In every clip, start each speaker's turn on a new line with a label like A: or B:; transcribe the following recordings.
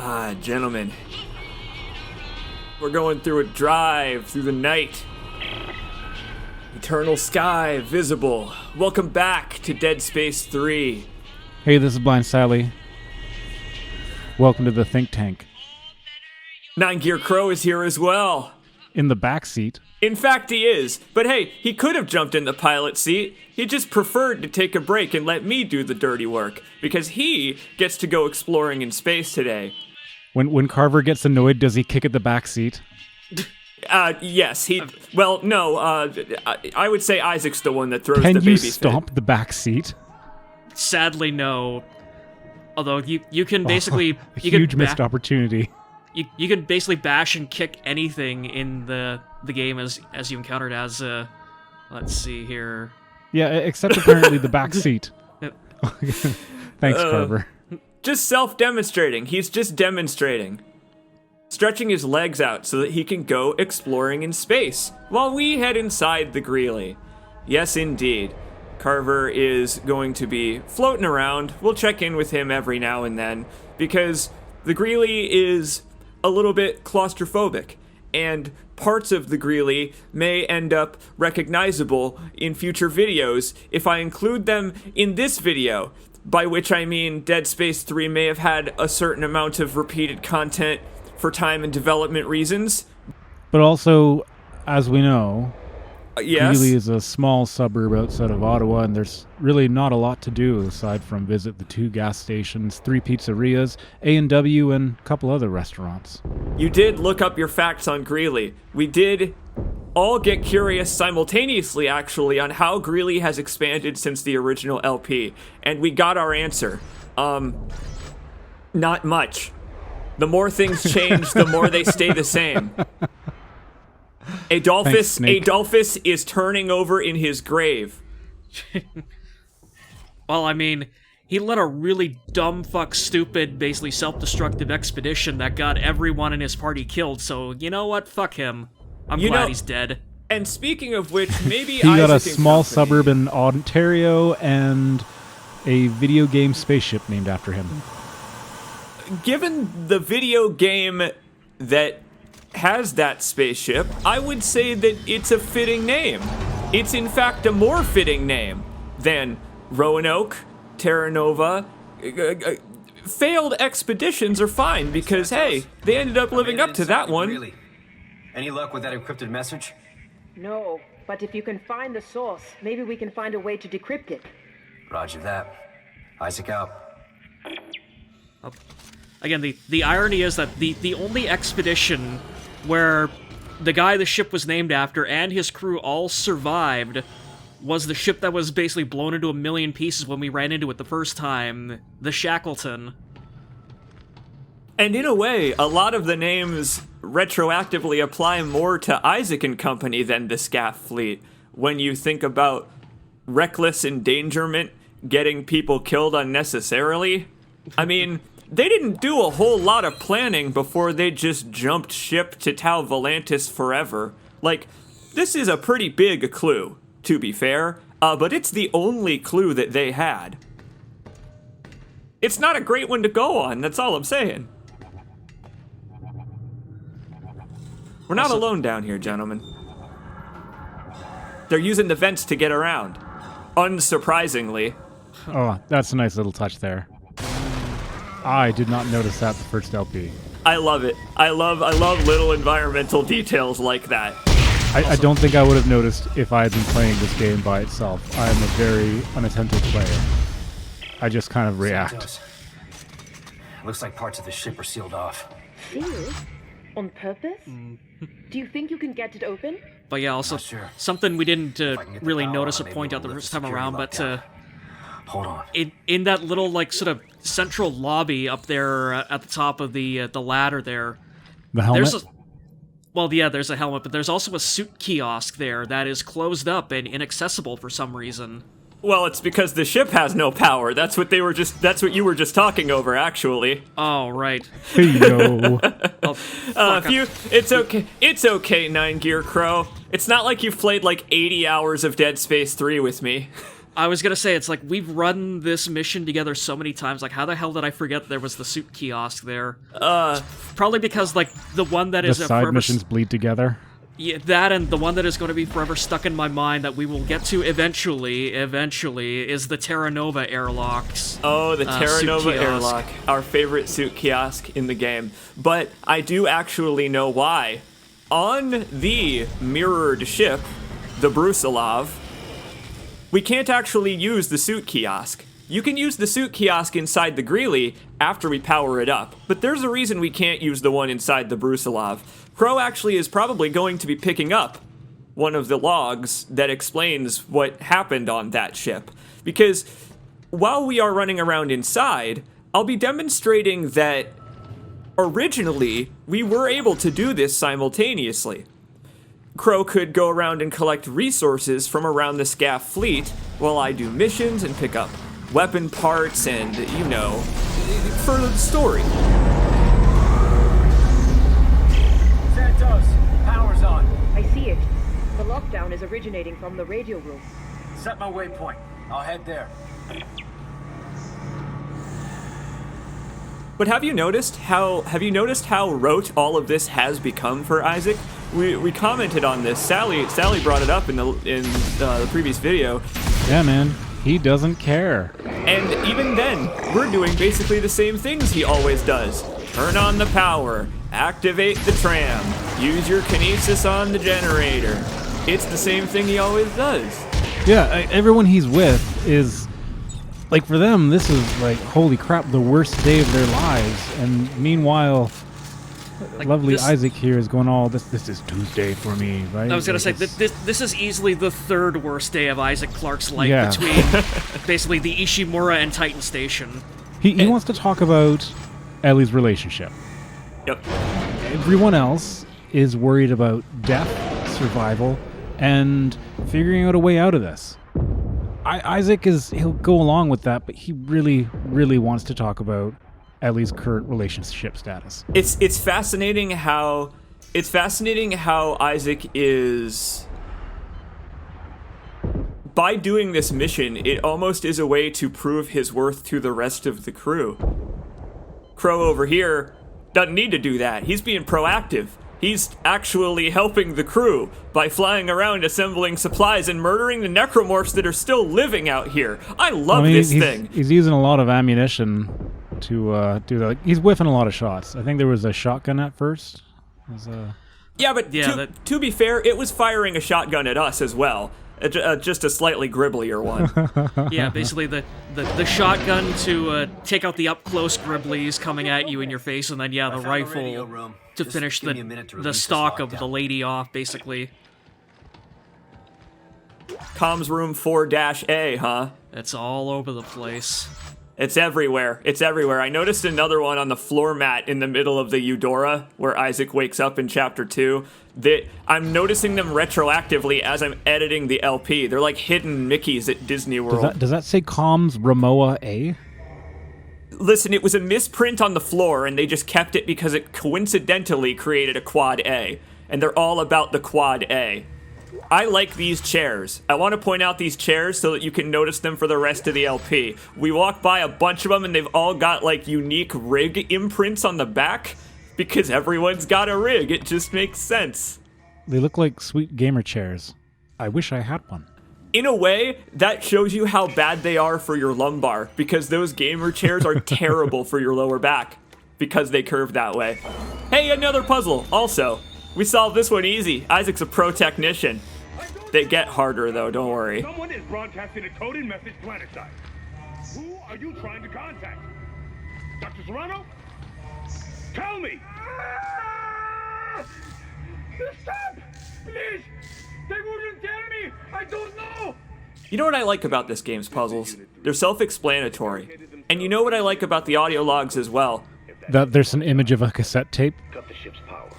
A: Ah, gentlemen. We're going through a drive through the night. Eternal sky visible. Welcome back to Dead Space 3.
B: Hey, this is Blind Sally. Welcome to the think tank.
A: Nine Gear Crow is here as well.
B: In the back seat.
A: In fact, he is. But hey, he could have jumped in the pilot seat. He just preferred to take a break and let me do the dirty work, because he gets to go exploring in space today.
B: When Carver gets annoyed, does he kick at the back seat?
A: Yes, he... Well, no, I would say Isaac's the one that throws the baby
B: Can you
A: fit.
B: stomp the back seat?
C: Sadly, no. Although you can basically...
B: A huge missed opportunity.
C: You can basically bash and kick anything in the game as you encountered as... let's see here...
B: Yeah, except apparently the back seat. Thanks, Carver.
A: Just self-demonstrating. He's just demonstrating. Stretching his legs out so that he can go exploring in space, while we head inside the Greeley. Yes, indeed. Carver is going to be floating around. We'll check in with him every now and then, because the Greeley is a little bit claustrophobic, and parts of the Greeley may end up recognizable in future videos if I include them in this video, by which I mean Dead Space 3 may have had a certain amount of repeated content for time and development reasons.
B: But also, as we know,
A: Yes.
B: Greeley is a small suburb outside of Ottawa, and there's really not a lot to do aside from visit the 2 gas stations, 3 pizzerias, A&W, and a couple other restaurants.
A: You did look up your facts on Greeley. We did all get curious simultaneously, actually, on how Greeley has expanded since the original LP, and we got our answer. Not much. The more things change, the more they stay the same. Adolphus is turning over in his grave.
C: Well, I mean, he led a really dumb fuck stupid, basically self-destructive expedition that got everyone in his party killed, so you know what? Fuck him. I'm glad he's dead.
A: And speaking of which, maybe
B: He got a
A: Isaac and
B: small
A: company-
B: suburb in Ontario and a video game spaceship named after him.
A: Given the video game that has that spaceship, I would say that it's a fitting name. It's in fact a more fitting name than Roanoke, Terra Nova. Failed expeditions are fine because, hey, they ended up living up to that one.
D: Really? Any luck with that encrypted message?
E: No, but if you can find the source, maybe we can find a way to decrypt it.
D: Roger that. Isaac out.
C: Again, the irony is that the only expedition where the guy the ship was named after and his crew all survived was the ship that was basically blown into a million pieces when we ran into it the first time, the Shackleton.
A: And in a way, a lot of the names retroactively apply more to Isaac and company than the SCAF fleet. When you think about reckless endangerment, getting people killed unnecessarily, I mean, they didn't do a whole lot of planning before they just jumped ship to Tau Volantis forever. Like, this is a pretty big clue, to be fair, but it's the only clue that they had. It's not a great one to go on, that's all I'm saying. We're not alone down here, gentlemen. They're using the vents to get around. Unsurprisingly.
B: Oh, that's a nice little touch there. I did not notice that the first LP.
A: I love it. I love little environmental details like that.
B: I don't think I would have noticed if I had been playing this game by itself. I am a very unattentive player. I just kind of react.
D: Looks like parts of the ship are sealed off.
E: Sealed? On purpose? Do you think you can get it open?
C: But yeah, also
D: sure.
C: something we didn't
D: If I can get the
C: really
D: power
C: notice or
D: on, maybe
C: point out the
D: we'll
C: first
D: lift
C: time
D: the
C: around,
D: security
C: but
D: lock Hold on.
C: in that little like sort of central lobby up there at the top of the ladder there,
B: The helmet?
C: there's a helmet, but there's also a suit kiosk there that is closed up and inaccessible for some reason.
A: Well, it's because the ship has no power. That's what you were just talking over, actually.
C: Oh, right.
B: Hey, yo.
C: Oh, fuck,
A: It's okay, Nine Gear Crow. It's not like you've played like 80 hours of Dead Space 3 with me.
C: I was gonna say, it's like, we've run this mission together so many times, like, how the hell did I forget there was the suit kiosk there? Probably because, like, the one that
B: The
C: is
B: side missions bleed together.
C: Yeah, that and the one that is going to be forever stuck in my mind that we will get to eventually, is the Terra Nova airlocks.
A: Oh, the Terra
C: suit
A: Nova
C: kiosk.
A: airlock, our favorite suit kiosk in the game. But I do actually know why. On the mirrored ship, the Brusilov, we can't actually use the suit kiosk. You can use the suit kiosk inside the Greeley after we power it up, but there's a reason we can't use the one inside the Brusilov. Crow actually is probably going to be picking up one of the logs that explains what happened on that ship. Because while we are running around inside, I'll be demonstrating that originally we were able to do this simultaneously. Crow could go around and collect resources from around the SCAF fleet while I do missions and pick up weapon parts and, you know, for the story.
D: Santos, power's on.
E: I see it. The lockdown is originating from the radio room.
D: Set my waypoint. I'll head there.
A: But have you noticed how rote all of this has become for Isaac? We commented on this. Sally brought it up in the previous video.
B: Yeah, man. He doesn't care.
A: And even then, we're doing basically the same things he always does. Turn on the power, activate the tram, use your kinesis on the generator. It's the same thing he always does.
B: Yeah, everyone he's with is, like, for them, this is, like, holy crap, the worst day of their lives. And meanwhile,
C: Like,
B: lovely
C: this-
B: Isaac here is going, oh, this is Tuesday for me, right?
C: I was gonna
B: Like,
C: say, this is easily the third worst day of Isaac Clarke's life
B: Yeah.
C: between basically the Ishimura and Titan Station.
B: He wants to talk about Ellie's relationship.
A: Yep.
B: Everyone else is worried about death, survival, and figuring out a way out of this. Isaac he'll go along with that, but he really, really wants to talk about Ellie's current relationship status.
A: It's fascinating how Isaac is, by doing this mission, it almost is a way to prove his worth to the rest of the crew. Crow over here doesn't need to do that. He's being proactive. He's actually helping the crew by flying around assembling supplies and murdering the necromorphs that are still living out here. I love this thing.
B: He's using a lot of ammunition to do that. He's whiffing a lot of shots. I think there was a shotgun at first.
A: Yeah, but to be fair, it was firing a shotgun at us as well. Just a slightly gribblier one.
C: Yeah, basically the shotgun to take out the up-close gribblies coming at you in your face, and then, yeah, the rifle to finish the stock of the lady off, basically.
A: Comms room 4-A, huh?
C: It's all over the place.
A: It's everywhere. It's everywhere. I noticed another one on the floor mat in the middle of the Eudora, where Isaac wakes up in Chapter 2. I'm noticing them retroactively as I'm editing the LP. They're like hidden Mickeys at Disney World.
B: Does that say comms Ramoa A?
A: Listen, it was a misprint on the floor, and they just kept it because it coincidentally created a Quad A. And they're all about the Quad A. I like these chairs. I want to point out these chairs so that you can notice them for the rest of the LP. We walk by a bunch of them, and they've all got, like, unique rig imprints on the back. Because everyone's got a rig. It just makes sense.
B: They look like sweet gamer chairs. I wish I had one.
A: In a way, that shows you how bad they are for your lumbar, because those gamer chairs are terrible for your lower back, because they curve that way. Hey, another puzzle, also. We solved this one easy. Isaac's a pro technician. They get harder, though, don't worry.
F: Someone is broadcasting a coded message planetside. Who are you trying to contact? Dr. Serrano? Tell me! Stop! Please! They wouldn't tell me! I don't know!
A: You know what I like about this game's puzzles? They're self-explanatory. And you know what I like about the audio logs as well?
B: That there's an image of a cassette tape.
F: Cut the ship's power.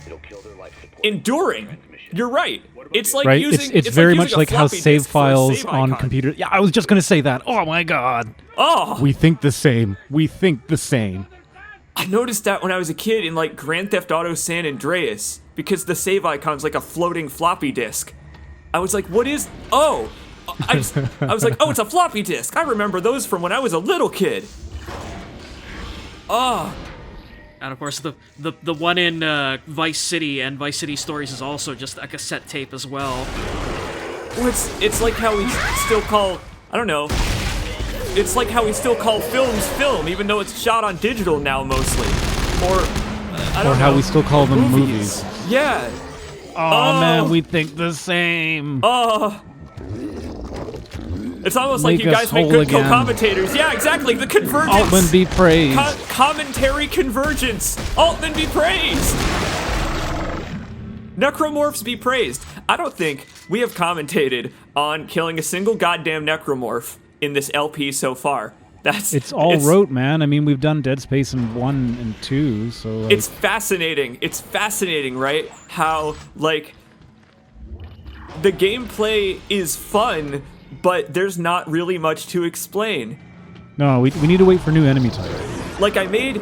F: It'll kill their life support.
A: Enduring! You're right. It's like
B: Right?
A: using...
B: It's very
A: like
B: much
A: using a
B: like how
A: floppy
B: save
A: disk for a
B: files
A: save
B: on
A: icon.
B: computer. Yeah, I was just gonna say that. Oh my god.
A: Oh!
B: We think the same. We think the same.
A: I noticed that when I was a kid in, like, Grand Theft Auto San Andreas, because the save icon's like a floating floppy disk. I was like, what is... Oh! I was like, oh, it's a floppy disk. I remember those from when I was a little kid. Oh.
C: And of course, the one in Vice City and Vice City Stories is also just a cassette tape as well.
A: Well, it's like how we still call, I don't know, it's like how we still call films film, even though it's shot on digital now mostly. Or, I don't know.
B: Or how we still call them movies.
A: Yeah.
B: Oh, man, we think the same.
A: It's almost like
B: Make
A: you
B: us
A: guys make
B: whole
A: good
B: again.
A: co-commentators. Yeah, exactly. The convergence.
B: Altman be praised.
A: Commentary convergence. Altman be praised. Necromorphs be praised. I don't think we have commentated on killing a single goddamn necromorph in this LP so far.
B: It's all rote, man. I mean, we've done Dead Space in 1 and 2, so like,
A: it's fascinating. It's fascinating, right? How like the gameplay is fun, but there's not really much to explain.
B: no, we need to wait for new enemy type.
A: Like I made,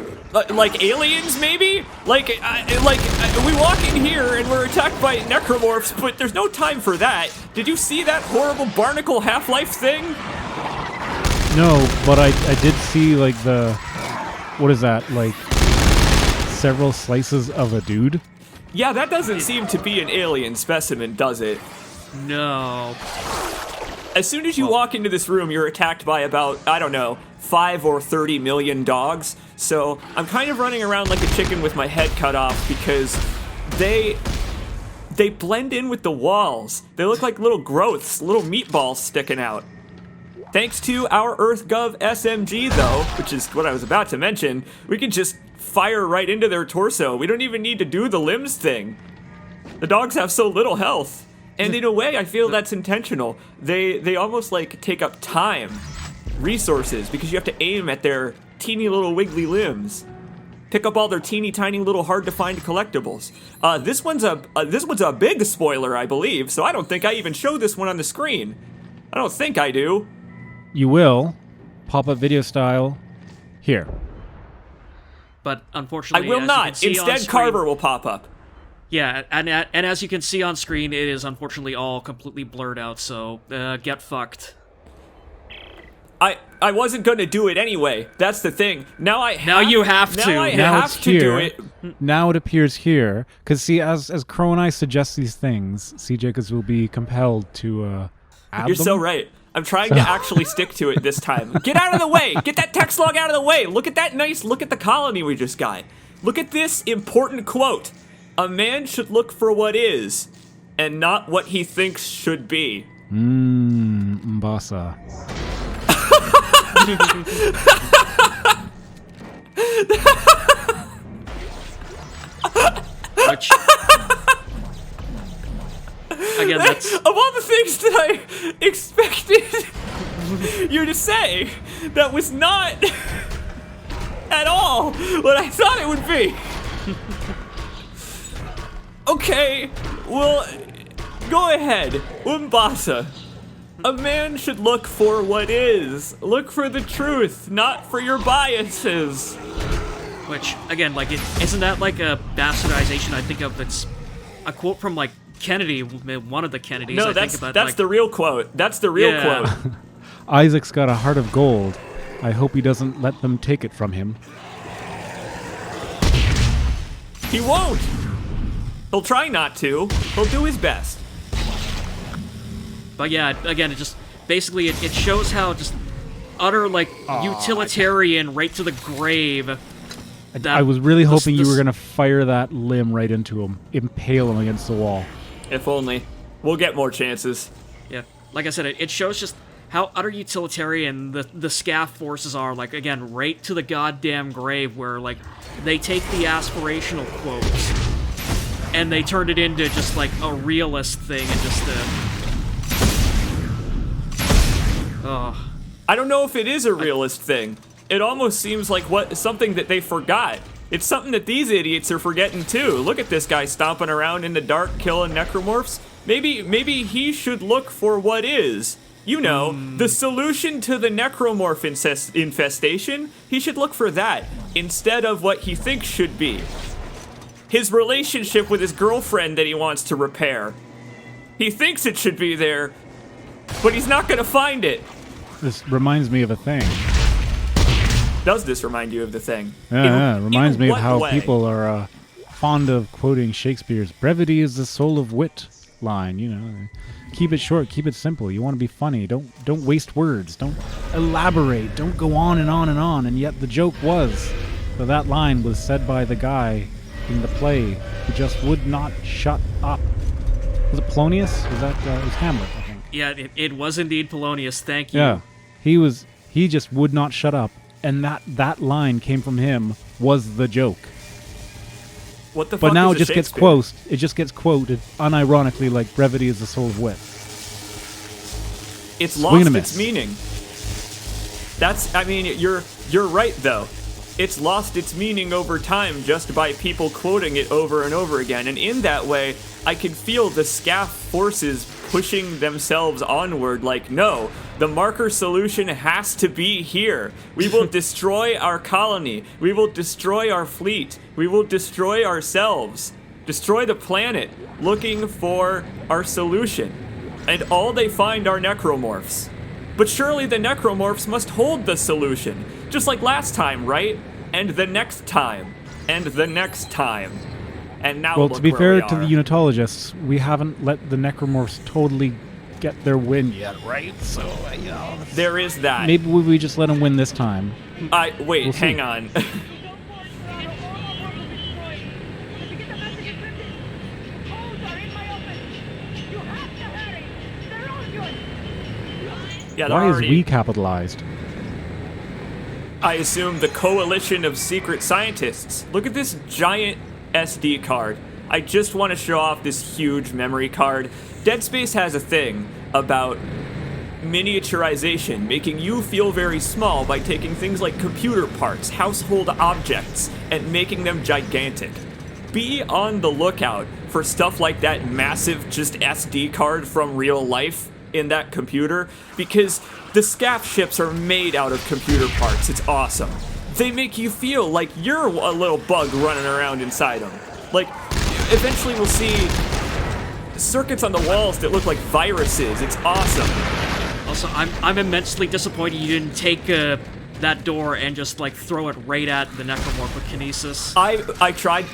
A: like aliens maybe? Like we walk in here and we're attacked by necromorphs, but there's no time for that. Did you see that horrible barnacle Half-Life thing?
B: No, but I did see like what is that, like several slices of a dude?
A: Yeah, that doesn't seem to be an alien specimen, does it?
C: No.
A: As soon as you walk into this room, you're attacked by about, I don't know, 5 or 30 million dogs. So I'm kind of running around like a chicken with my head cut off because they blend in with the walls. They look like little growths, little meatballs sticking out. Thanks to our EarthGov SMG, though, which is what I was about to mention, we can just fire right into their torso. We don't even need to do the limbs thing. The dogs have so little health. And in a way, I feel that's intentional. They almost like take up time, resources, because you have to aim at their teeny little wiggly limbs. Pick up all their teeny tiny little hard to find collectibles. This one's a big spoiler, I believe, so I don't think I even show this one on the screen. I don't think I do.
B: You will pop-up video style here.
C: But unfortunately,
A: I will
C: as
A: not.
C: you can see on
A: Instead,
C: screen-
A: Carver will pop up.
C: Yeah, and as you can see on screen, it is unfortunately all completely blurred out. So get fucked.
A: I wasn't gonna do it anyway. That's the thing. Now
C: you have to.
A: Now I
B: Now
A: have
B: it's
A: to
B: here.
A: do it.
B: Now it appears here. Because see, as Crow and I suggest these things, CJKers will be compelled to add
A: You're
B: them.
A: so right. I'm trying to actually stick to it this time. Get out of the way! Get that text log out of the way! Look at that look at the colony we just got. Look at this important quote. A man should look for what is, and not what he thinks should be.
B: Mbasa.
C: Which, again, that's
A: Of all the things that I expected you to say, that was not at all what I thought it would be. Okay, well, go ahead, Umbasa. A man should look for what is. Look for the truth, not for your biases.
C: which again, like, isn't that like a bastardization? I think of it's a quote from like Kennedy, one of the Kennedys.
A: No,
C: I
A: that's
C: think about,
A: that's
C: like,
A: the real quote. That's the real
C: Yeah.
A: quote.
B: Isaac's got a heart of gold. I hope he doesn't let them take it from him.
A: He won't. He'll try not to. He'll do his best.
C: But yeah, again, it just basically it shows how just utter like utilitarian right to the grave.
B: I was really hoping you
C: this-
B: were going to fire that limb right into him, impale him against the wall.
A: If only. We'll get more chances.
C: Yeah, like I said, it shows just how utter utilitarian the SCAF forces are. Like, again, right to the goddamn grave, where like they take the aspirational quotes and they turned it into just like a realist thing and just
A: I don't know if it is a realist thing. It almost seems like something that they forgot. It's something that these idiots are forgetting too. Look at this guy stomping around in the dark killing necromorphs. Maybe he should look for what is. You know, the solution to the necromorph infestation. He should look for that instead of what he thinks should be. His relationship with his girlfriend that he wants to repair. He thinks it should be there, but he's not gonna find it.
B: This reminds me of a thing.
A: Does this remind you of the thing?
B: Yeah, it reminds me of
A: what
B: how
A: way?
B: people are fond of quoting Shakespeare's "brevity is the soul of wit" line. You know, keep it short, keep it simple. You want to be funny. Don't waste words. Don't elaborate. Don't go on and on and on. And yet the joke was that line was said by the guy in the play who just would not shut up. Was it Polonius? Was that it was Hamlet? I think.
C: Yeah, it was indeed Polonius. Thank you.
B: Yeah, he just would not shut up, and that line came from him was the joke.
A: What the
B: But
A: fuck
B: now
A: is
B: it just gets quoted unironically like brevity is the soul of wit.
A: It's
B: Swing
A: lost
B: and a
A: its
B: miss.
A: meaning. You're right though. It's lost its meaning over time just by people quoting it over and over again. And in that way, I can feel the SCAF forces pushing themselves onward like, no, the marker solution has to be here. We will destroy our colony. We will destroy our fleet. We will destroy ourselves. Destroy the planet looking for our solution. And all they find are necromorphs. But surely the necromorphs must hold the solution. Just like last time, right? And the next time. And the next time. And now
B: Well,
A: look
B: to be
A: where
B: fair
A: we
B: to
A: are.
B: the unitologists, we haven't let the necromorphs totally get their win yet, right? So,
A: There is that.
B: maybe we just let them win this time.
A: Wait,
B: We'll see.
A: hang on. Yeah, they're
B: Why is
A: already-
B: we capitalized?
A: I assume the coalition of secret scientists. Look at this giant SD card. I just want to show off this huge memory card. Dead Space has a thing about miniaturization, making you feel very small by taking things like computer parts, household objects, and making them gigantic. Be on the lookout for stuff like that massive just SD card from real life in that computer, because the SCAF ships are made out of computer parts. It's awesome. They make you feel like you're a little bug running around inside them. Like, eventually we'll see circuits on the walls that look like viruses. It's awesome.
C: Also, I'm immensely disappointed you didn't take that door and just like throw it right at the necromorph with kinesis.
A: I tried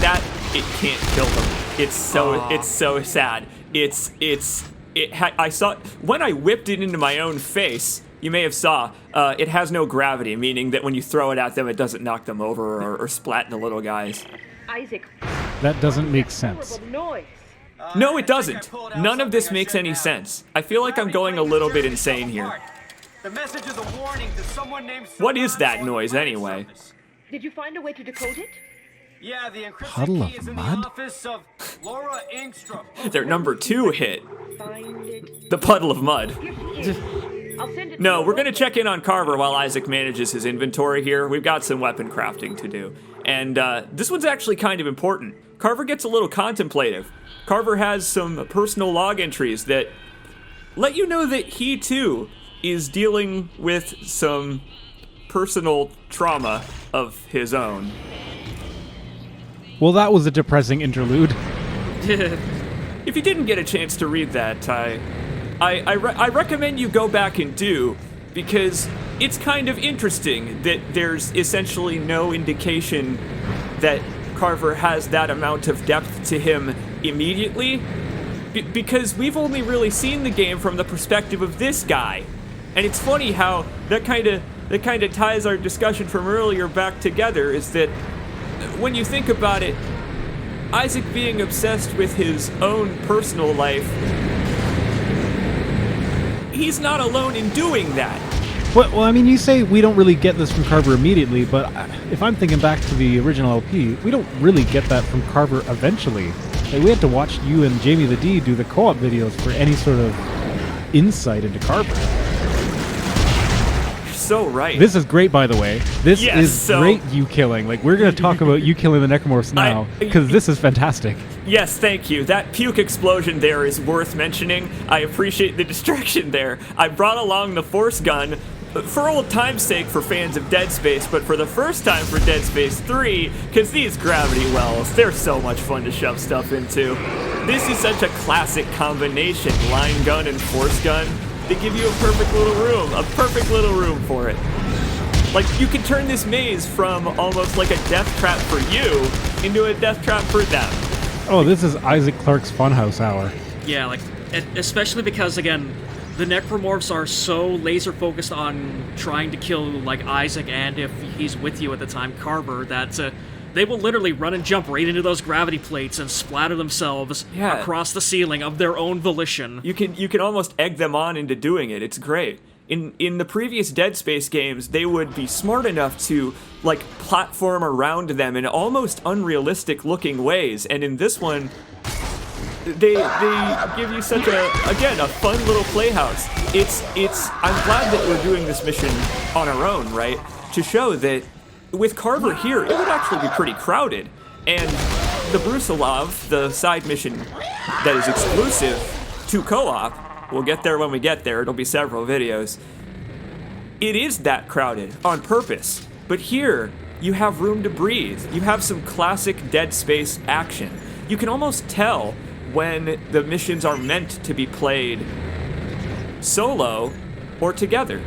A: that. It can't kill them. It's so sad. I saw when I whipped it into my own face. You may have saw it has no gravity, meaning that when you throw it at them, it doesn't knock them over or splat the little guys.
E: Isaac,
B: That doesn't make sense.
E: horrible noise.
A: No, it doesn't. None of this makes any sense. I feel like I'm going a little bit insane here.
G: The message is a warning to someone named
A: What is that noise anyway?
E: Did you find a way to decode it?
G: Yeah, the encryption
B: Puddle
G: key
B: of
G: is in
B: mud?
G: the office of Laura Engstrom.
A: Their number 2 hit,
E: Find it.
A: the puddle of mud.
E: Here she is. I'll send it to
A: No,
E: you.
A: we're gonna check in on Carver while Isaac manages his inventory here. We've got some weapon crafting to do. And this one's actually kind of important. Carver gets a little contemplative. Carver has some personal log entries that let you know that he too is dealing with some personal trauma of his own.
B: Well, that was a depressing interlude.
A: If you didn't get a chance to read that, I recommend you go back and do, because it's kind of interesting that there's essentially no indication that Carver has that amount of depth to him immediately, because we've only really seen the game from the perspective of this guy. And it's funny how that kind of ties our discussion from earlier back together, is that when you think about it, Isaac being obsessed with his own personal life, he's not alone in doing that.
B: Well, I mean, you say we don't really get this from Carver immediately, but if I'm thinking back to the original LP, we don't really get that from Carver eventually. Like, we had to watch you and Jamie the D do the co-op videos for any sort of insight into Carver.
A: You're so right.
B: This is great, by the way. This
A: Yes,
B: is
A: so-
B: great you killing. Like, we're going to talk about you killing the Necromorphs now, because this is fantastic.
A: Yes, thank you. That puke explosion there is worth mentioning. I appreciate the distraction there. I brought along the force gun for old time's sake for fans of Dead Space, but for the first time for Dead Space 3, because these gravity wells, they're so much fun to shove stuff into. This is such a classic combination, line gun and force gun. They give you a perfect little room for it. Like, you can turn this maze from almost like a death trap for you into a death trap for them.
B: Oh, this is Isaac Clarke's Funhouse Hour.
C: Yeah, like, especially because, again, the necromorphs are so laser focused on trying to kill, like, Isaac and, if he's with you at the time, Carver, that they will literally run and jump right into those gravity plates and splatter themselves across the ceiling of their own volition.
A: You can almost egg them on into doing it. It's great. In the previous Dead Space games, they would be smart enough to, like, platform around them in almost unrealistic looking ways, and in this one, they give you such a fun little playhouse. I'm glad that we're doing this mission on our own, right? To show that with Carver here, it would actually be pretty crowded. And the Brusilov, the side mission that is exclusive to co-op, we'll get there when we get there, it'll be several videos. It is that crowded on purpose. But here, you have room to breathe. You have some classic Dead Space action. You can almost tell when the missions are meant to be played solo or together.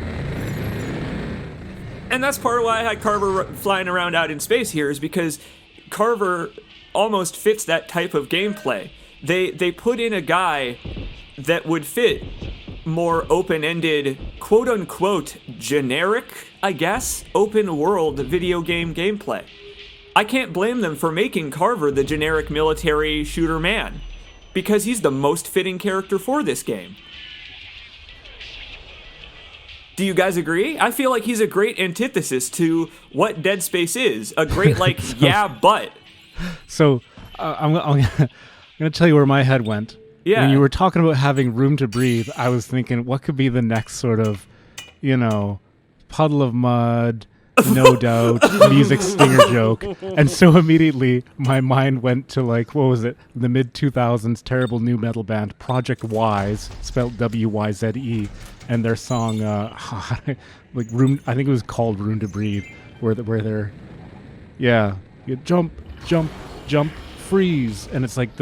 A: And that's part of why I had Carver flying around out in space here, is because Carver almost fits that type of gameplay. They put in a guy that would fit more open-ended, quote-unquote, generic, I guess, open-world video game gameplay. I can't blame them for making Carver the generic military shooter man, because he's the most fitting character for this game. Do you guys agree? I feel like he's a great antithesis to what Dead Space is. A great, like, but.
B: So, I'm going to tell you where my head went.
A: Yeah.
B: When you were talking about having room to breathe, I was thinking, what could be the next sort of, puddle of mud, no doubt, music stinger joke. And so immediately my mind went to, like, what was it? The mid-2000s terrible new metal band, Project Wise, spelled W-Y-Z-E, and their song, like, Room, I think it was called Room to Breathe, where they're, you jump, jump, jump, freeze. And it's like,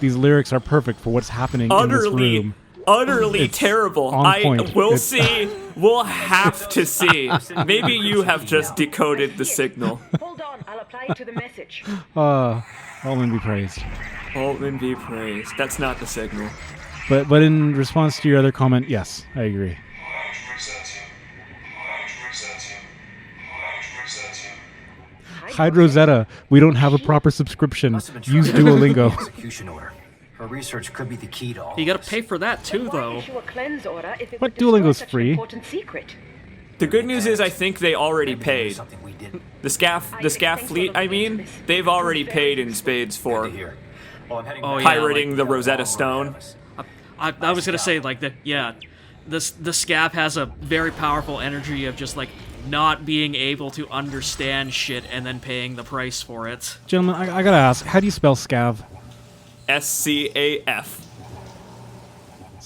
B: these lyrics are perfect for what's happening in this room.
A: Utterly
B: It's
A: terrible.
B: on point.
A: We'll have to see. Maybe you have just decoded the signal.
E: Hold on, I'll apply it to the message.
B: Altman be praised.
A: Altman be praised. That's not the signal.
B: But in response to your other comment, yes, I agree. Hide Rosetta. We don't have a proper subscription. Use Duolingo.
D: Execution order. Her research could be the key to all.
C: You gotta pay for that too,
E: Why
C: though.
E: issue a cleanse order if it
B: But
E: would destroy
B: Duolingo's
E: such an
B: free.
E: important secret?
A: The good news is I think they already paid.
D: Something we didn't.
A: The SCAF fleet, I mean, they've already paid in spades for
D: Here. Well, I'm heading
C: Oh,
D: back.
C: yeah,
A: pirating
C: like-
A: the Rosetta Stone.
C: I was gonna say, like, that, yeah, the SCAF has a very powerful energy of just, like, not being able to understand shit and then paying the price for it.
B: Gentlemen, I gotta ask, how do you spell scav?
A: SCAF.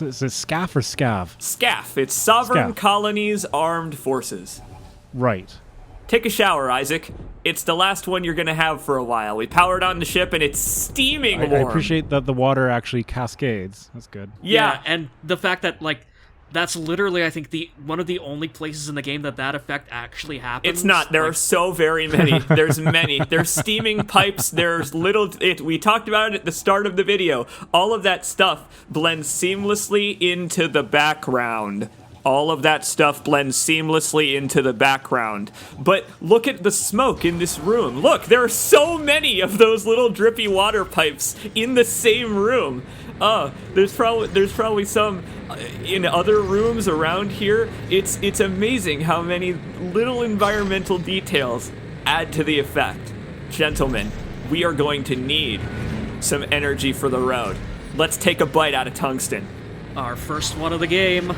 B: Is it SCAF or SCAV?
A: SCAF. It's Sovereign
B: SCAF.
A: Colonies Armed Forces.
B: Right.
A: Take a shower, Isaac. It's the last one you're gonna have for a while. We powered on the ship and it's steaming
B: I
A: warm.
B: appreciate that the water actually cascades. That's good.
A: Yeah.
C: And the fact that, like, that's literally, I think, one of the only places in the game that effect actually happens.
A: It's not. There are so very many. There's many. There's steaming pipes. There's we talked about it at the start of the video. All of that stuff blends seamlessly into the background. All of that stuff blends seamlessly into the background. But look at the smoke in this room. Look, there are so many of those little drippy water pipes in the same room. There's probably some in other rooms around here. It's amazing how many little environmental details add to the effect. Gentlemen, we are going to need some energy for the road. Let's take a bite out of tungsten.
C: Our first one of the game.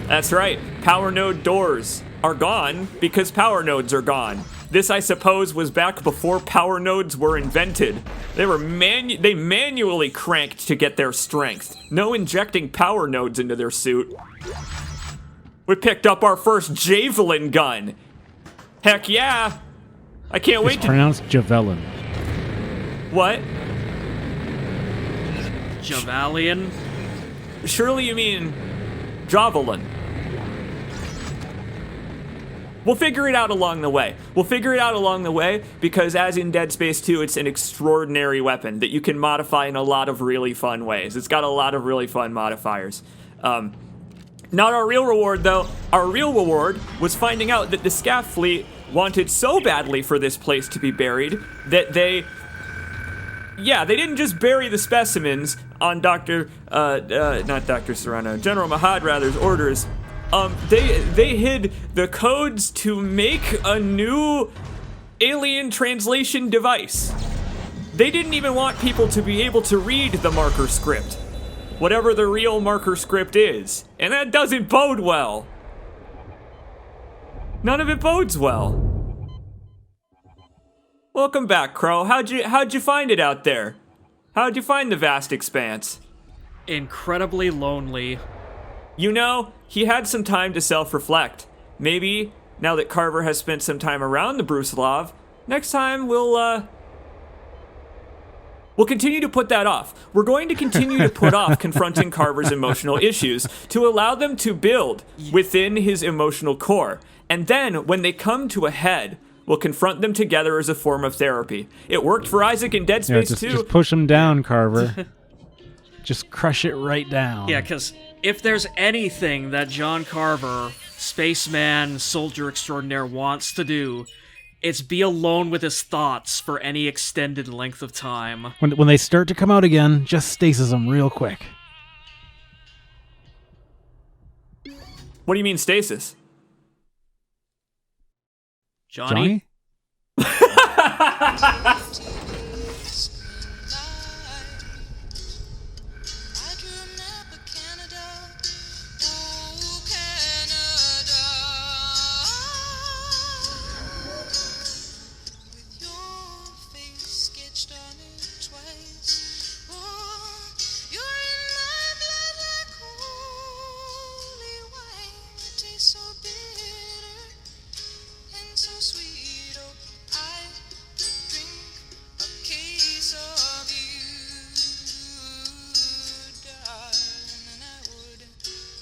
A: That's right. Power node doors are gone because power nodes are gone. This, I suppose, was back before power nodes were invented. They were they manually cranked to get their strength. No injecting power nodes into their suit. We picked up our first javelin gun. Heck yeah. I can't wait
B: It's
A: to...
B: pronounced Javelin.
A: What?
C: Javalian.
A: Surely you mean javelin. We'll figure it out along the way. We'll figure it out along the way because as in Dead Space 2, it's an extraordinary weapon that you can modify in a lot of really fun ways. It's got a lot of really fun modifiers. Not our real reward, though. Our real reward was finding out that the SCAF fleet wanted so badly for this place to be buried that they didn't just bury the specimens on not Dr. Serrano, General Mahad, rather's orders. They hid the codes to make a new alien translation device. They didn't even want people to be able to read the marker script, whatever the real marker script is, and that doesn't bode well. None of it bodes well. Welcome back, Crow. How'd you find it out there? How'd you find the vast expanse?
C: Incredibly lonely.
A: You know, he had some time to self-reflect. Maybe, now that Carver has spent some time around the Brusilov, next time we'll continue to put that off. We're going to continue to put off confronting Carver's emotional issues to allow them to build within his emotional core. And then, when they come to a head, we'll confront them together as a form of therapy. It worked for Isaac in Dead Space 2.
B: Just push him down, Carver. Just crush it right down.
C: Yeah, because if there's anything that John Carver, spaceman, soldier extraordinaire, wants to do, it's be alone with his thoughts for any extended length of time.
B: When they start to come out again, just stasis them real quick.
A: What do you mean stasis?
C: Johnny?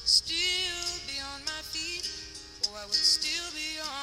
H: Still be on my feet, or I would still be on